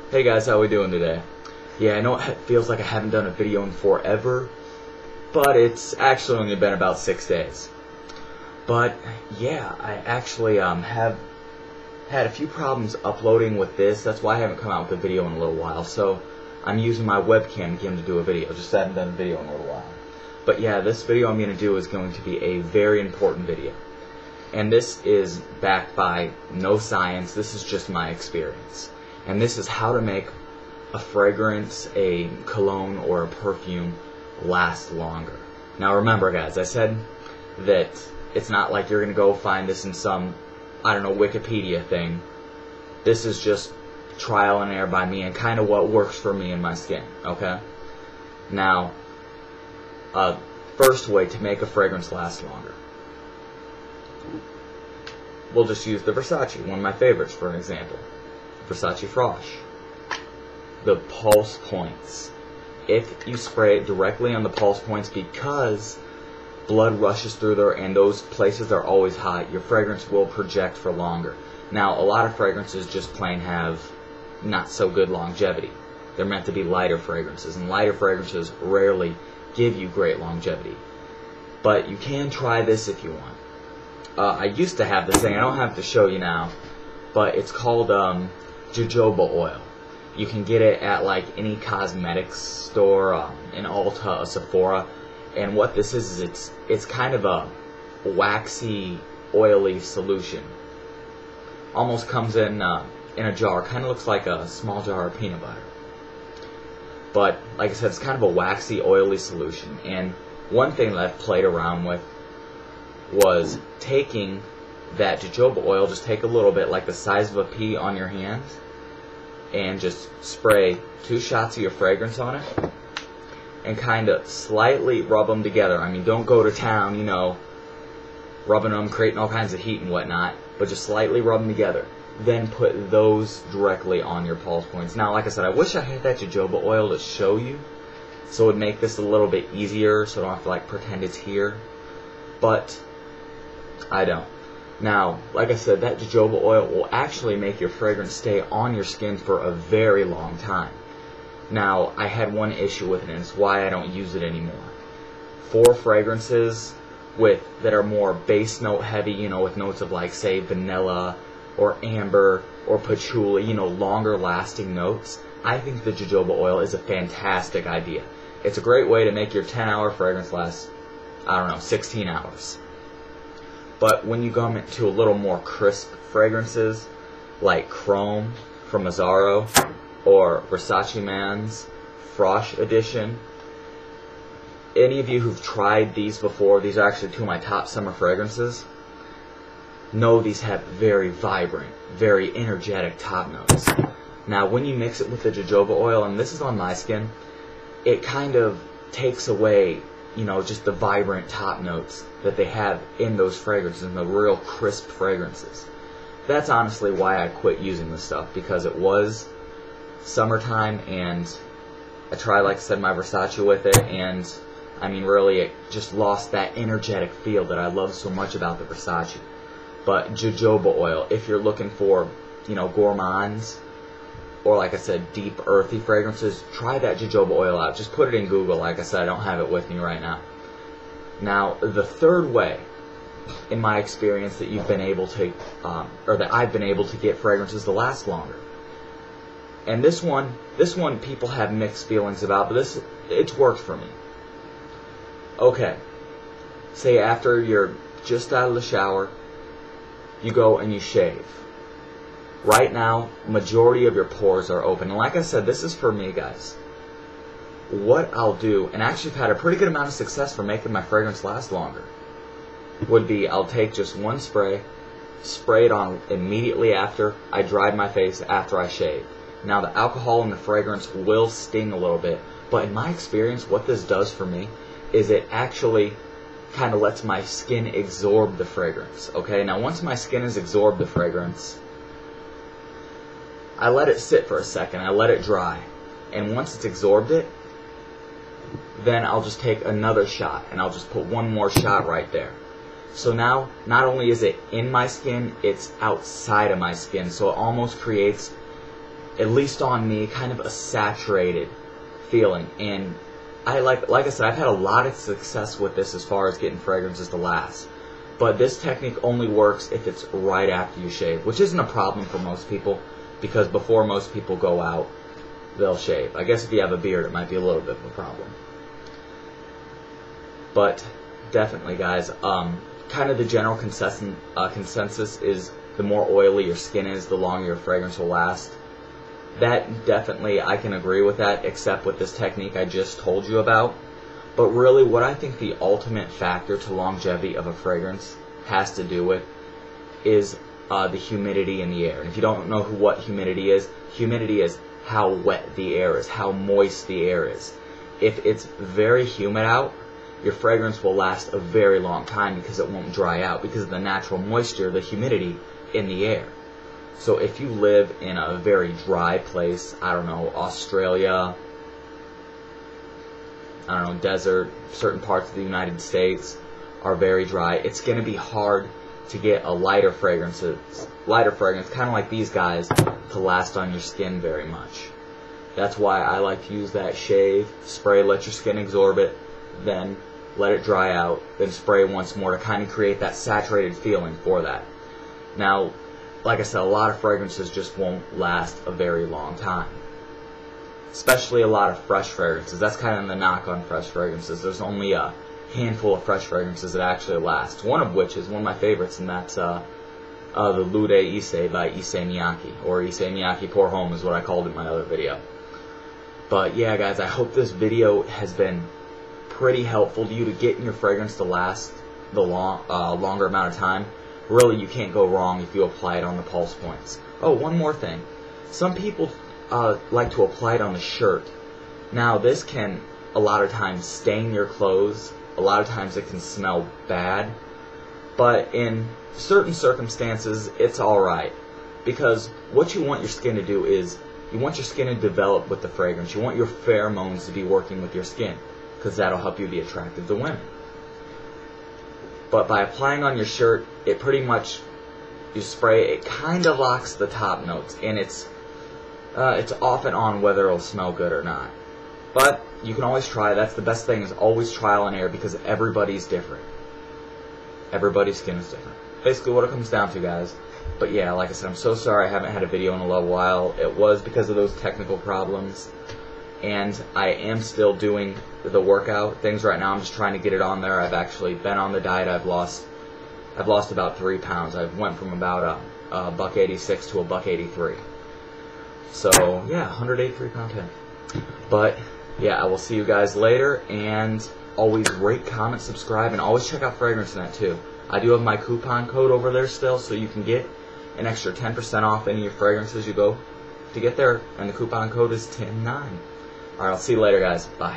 Hey guys, how we doing today? Yeah, I know it feels like I haven't done a video in forever, but it's actually only been about 6 days. But yeah, I actually have had a few problems uploading with this. That's why I haven't come out with a video in a little while. So I'm using my webcam again to do a video. Just haven't done a video in a little while. But yeah, this video I'm going to do is going to be a very important video. And this is backed by no science. This is just my experience. And this is how to make a fragrance, a cologne, or a perfume last longer. Now remember guys, I said that it's not like you're going to go find this in some, I don't know, Wikipedia thing. This is just trial and error by me and kind of what works for me and my skin, okay? Now, first way to make a fragrance last longer. We'll just use the Versace, one of my favorites for an example. Versace Frosh. The pulse points. If you spray it directly on the pulse points, because blood rushes through there and those places are always hot, your fragrance will project for longer. Now, a lot of fragrances just plain have not so good longevity. They're meant to be lighter fragrances, and lighter fragrances rarely give you great longevity. But you can try this if you want. I used to have this thing, I don't have to show you now, but it's called jojoba oil. You can get it at like any cosmetics store, an Ulta, a Sephora, and what this is it's kind of a waxy, oily solution. Almost comes in a jar, kind of looks like a small jar of peanut butter. But like I said, it's kind of a waxy, oily solution. And one thing that I've played around with was taking that jojoba oil, just take a little bit, like the size of a pea on your hand, and just spray 2 shots of your fragrance on it, and kind of slightly rub them together. I mean, don't go to town, you know, rubbing them, creating all kinds of heat and whatnot, but just slightly rub them together. Then put those directly on your pulse points. Now, like I said, I wish I had that jojoba oil to show you, so it would make this a little bit easier, so I don't have to like pretend it's here. But I don't. Now, like I said, that jojoba oil will actually make your fragrance stay on your skin for a very long time. Now, I had one issue with it, and it's why I don't use it anymore. For fragrances that are more base note heavy, you know, with notes of like, say, vanilla or amber or patchouli, you know, longer lasting notes, I think the jojoba oil is a fantastic idea. It's a great way to make your 10-hour fragrance last, I don't know, 16 hours. But when you go into a little more crisp fragrances, like Chrome from Mazzaro, or Versace Man's Frosh Edition, any of you who've tried these before, these are actually 2 of my top summer fragrances, know these have very vibrant, very energetic top notes. Now, when you mix it with the jojoba oil, and this is on my skin, it kind of takes away, you know, just the vibrant top notes that they have in those fragrances, and the real crisp fragrances. That's honestly why I quit using this stuff, because it was summertime, and I tried, like I said, my Versace with it, and I mean, really, it just lost that energetic feel that I love so much about the Versace. But jojoba oil, if you're looking for, you know, gourmands, or like I said, deep, earthy fragrances, try that jojoba oil out. Just put it in Google. Like I said, I don't have it with me right now. Now, the third way, in my experience, that you've been able to, or that I've been able to get fragrances to last longer. And this one people have mixed feelings about, but it's worked for me. Okay, say after you're just out of the shower, you go and you shave. Right now, majority of your pores are open. And like I said, this is for me, guys. What I'll do, and actually I've had a pretty good amount of success for making my fragrance last longer, would be I'll take just one spray, spray it on immediately after I dried my face, after I shaved. Now, the alcohol in the fragrance will sting a little bit, but in my experience, what this does for me is it actually kind of lets my skin absorb the fragrance. Okay, now once my skin has absorbed the fragrance, I let it sit for a second, I let it dry, and once it's absorbed it, then I'll just take another shot, and I'll just put one more shot right there. So now, not only is it in my skin, it's outside of my skin, so it almost creates at least on me, kind of a saturated feeling. And like I said, I've had a lot of success with this as far as getting fragrances to last. But this technique only works if it's right after you shave, which isn't a problem for most people, because before most people go out, they'll shave. I guess if you have a beard, it might be a little bit of a problem. But definitely, guys, kind of the general consensus is the more oily your skin is, the longer your fragrance will last. That definitely, I can agree with that, except with this technique I just told you about. But really, what I think the ultimate factor to longevity of a fragrance has to do with is the humidity in the air. And if you don't know what humidity is how wet the air is, how moist the air is. If it's very humid out, your fragrance will last a very long time because it won't dry out because of the natural moisture, the humidity in the air. So if you live in a very dry place, I don't know, Australia, I don't know, desert, certain parts of the United States are very dry, it's going to be hard to get a lighter fragrance, kind of like these guys, to last on your skin very much. That's why I like to use that shave, spray, let your skin absorb it, then let it dry out, then spray once more to kind of create that saturated feeling for that. Now, like I said, a lot of fragrances just won't last a very long time. Especially a lot of fresh fragrances. That's kind of the knock on fresh fragrances. There's only a handful of fresh fragrances that actually last. One of which is one of my favorites, and that's the Lude Issei by Issei Miyake, or Issei Miyake Pour Homme is what I called it in my other video. But yeah, guys, I hope this video has been pretty helpful to you to getting your fragrance to last the longer amount of time. Really, you can't go wrong if you apply it on the pulse points. Oh, one more thing. Some people like to apply it on the shirt. Now, this can, a lot of times, stain your clothes. A lot of times it can smell bad. But in certain circumstances, it's alright. Because what you want your skin to do is, you want your skin to develop with the fragrance. You want your pheromones to be working with your skin, because that'll help you be attractive to women. But by applying on your shirt, it pretty much, you spray, it kind of locks the top notes, and it's off and on whether it'll smell good or not. But you can always try. That's the best thing, is always trial and error, because everybody's different. Everybody's skin is different. Basically what it comes down to, guys. But yeah, like I said, I'm so sorry I haven't had a video in a little while. It was because of those technical problems. And I am still doing the workout things right now. I'm just trying to get it on there. I've actually been on the diet. I've lost about 3 pounds. I've went from about a $186 to a $183. So yeah, 183 pound tank. But yeah, I will see you guys later, and always rate, comment, subscribe, and always check out FragranceNet too. I do have my coupon code over there still, so you can get an extra 10% off any of your fragrances you go to get there, and the coupon code is 109. Alright, I'll see you later, guys. Bye.